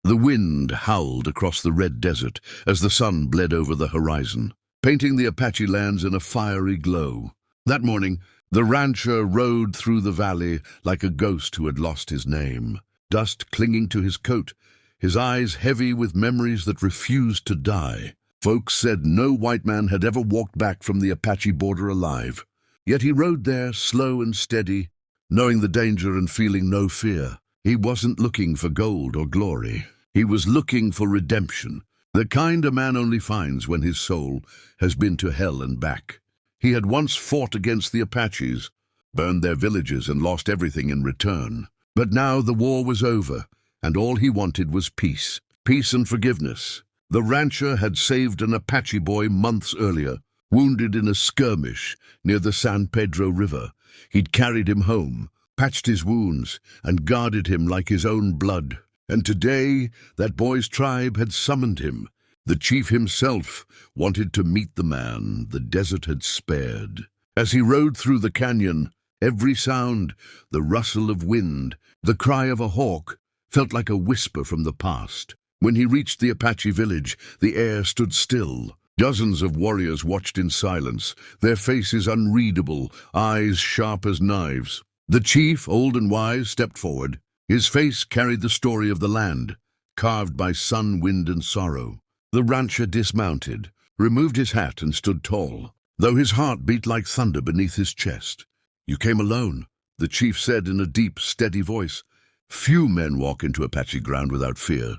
The wind howled across the red desert as the sun bled over the horizon, painting the Apache lands in a fiery glow. That morning, the rancher rode through the valley like a ghost who had lost his name, dust clinging to his coat, his eyes heavy with memories that refused to die. Folks said no white man had ever walked back from the Apache border alive. Yet he rode there, slow and steady, knowing the danger and feeling no fear. He wasn't looking for gold or glory. He was looking for redemption, the kind a man only finds when his soul has been to hell and back. He had once fought against the Apaches, burned their villages and lost everything in return. But now the war was over, and all he wanted was peace. Peace and forgiveness. The rancher had saved an Apache boy months earlier, wounded in a skirmish near the San Pedro River. He'd carried him home, patched his wounds, and guarded him like his own blood. And today, that boy's tribe had summoned him. The chief himself wanted to meet the man the desert had spared. As he rode through the canyon, every sound, the rustle of wind, the cry of a hawk, felt like a whisper from the past. When he reached the Apache village, the air stood still. Dozens of warriors watched in silence, their faces unreadable, eyes sharp as knives. The chief, old and wise, stepped forward. His face carried the story of the land, carved by sun, wind, and sorrow. The rancher dismounted, removed his hat, and stood tall, though his heart beat like thunder beneath his chest. "You came alone," the chief said in a deep, steady voice. "Few men walk into Apache ground without fear."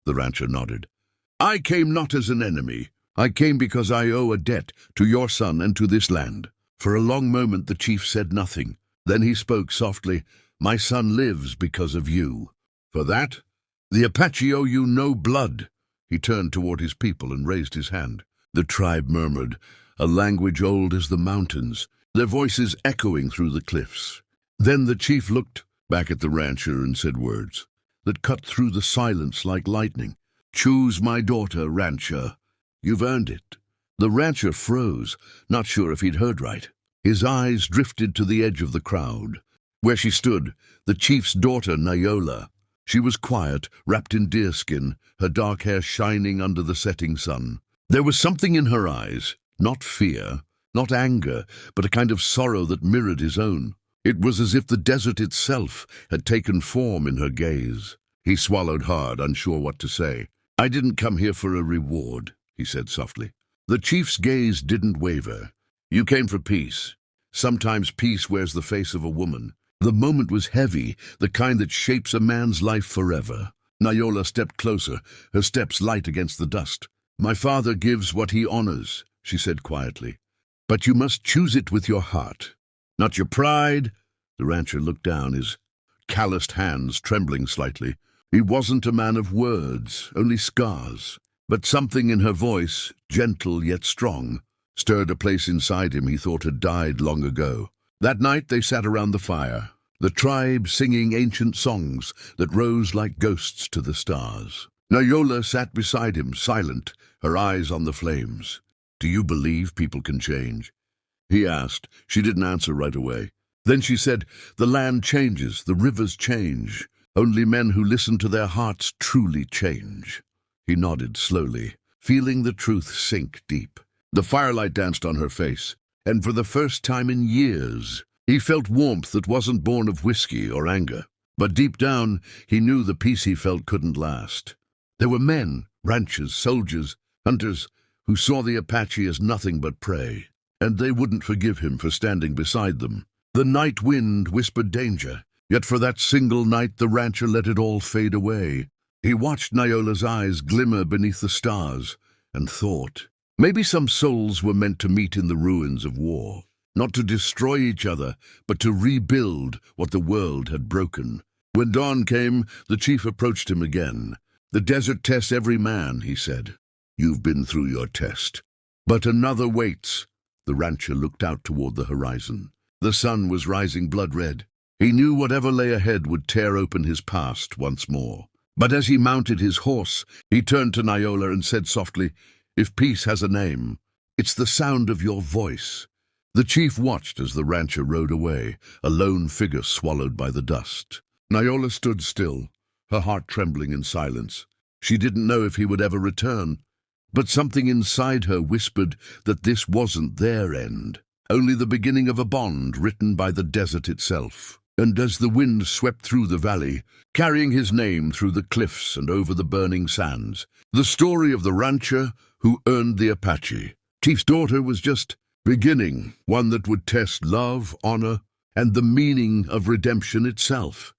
The rancher nodded. "I came not as an enemy. I came because I owe a debt to your son and to this land." For a long moment the chief said nothing. Then he spoke softly. "My son lives because of you. For that, the Apache owe you no blood." He turned toward his people and raised his hand. The tribe murmured, a language old as the mountains, their voices echoing through the cliffs. Then the chief looked back at the rancher and said words that cut through the silence like lightning. "Choose my daughter, rancher. You've earned it." The rancher froze, not sure if he'd heard right. His eyes drifted to the edge of the crowd. Where she stood, the chief's daughter, Nayola. She was quiet, wrapped in deerskin, her dark hair shining under the setting sun. There was something in her eyes, not fear, not anger, but a kind of sorrow that mirrored his own. It was as if the desert itself had taken form in her gaze. He swallowed hard, unsure what to say. "I didn't come here for a reward," he said softly. The chief's gaze didn't waver. "You came for peace. Sometimes peace wears the face of a woman." The moment was heavy, the kind that shapes a man's life forever. Nayola stepped closer, her steps light against the dust. "My father gives what he honors," she said quietly. "But you must choose it with your heart, not your pride." The rancher looked down, his calloused hands trembling slightly. He wasn't a man of words, only scars. But something in her voice, gentle yet strong, stirred a place inside him he thought had died long ago. That night they sat around the fire, the tribe singing ancient songs that rose like ghosts to the stars. Nayola sat beside him, silent, her eyes on the flames. "Do you believe people can change?" he asked. She didn't answer right away. Then she said, "The land changes, the rivers change. Only men who listen to their hearts truly change." He nodded slowly, feeling the truth sink deep. The firelight danced on her face, and for the first time in years, he felt warmth that wasn't born of whiskey or anger. But deep down, he knew the peace he felt couldn't last. There were men, ranchers, soldiers, hunters, who saw the Apache as nothing but prey, and they wouldn't forgive him for standing beside them. The night wind whispered danger, yet for that single night the rancher let it all fade away. He watched Nayola's eyes glimmer beneath the stars, and thought, maybe some souls were meant to meet in the ruins of war, not to destroy each other, but to rebuild what the world had broken. When dawn came, the chief approached him again. "The desert tests every man," he said. "You've been through your test. But another waits." The rancher looked out toward the horizon. The sun was rising blood-red. He knew whatever lay ahead would tear open his past once more. But as he mounted his horse, he turned to Nayola and said softly, "If peace has a name, it's the sound of your voice." The chief watched as the rancher rode away, a lone figure swallowed by the dust. Nayola stood still, her heart trembling in silence. She didn't know if he would ever return, but something inside her whispered that this wasn't their end, only the beginning of a bond written by the desert itself. And as the wind swept through the valley, carrying his name through the cliffs and over the burning sands, the story of the rancher who earned the Apache, Chief's daughter, was just beginning, one that would test love, honor, and the meaning of redemption itself.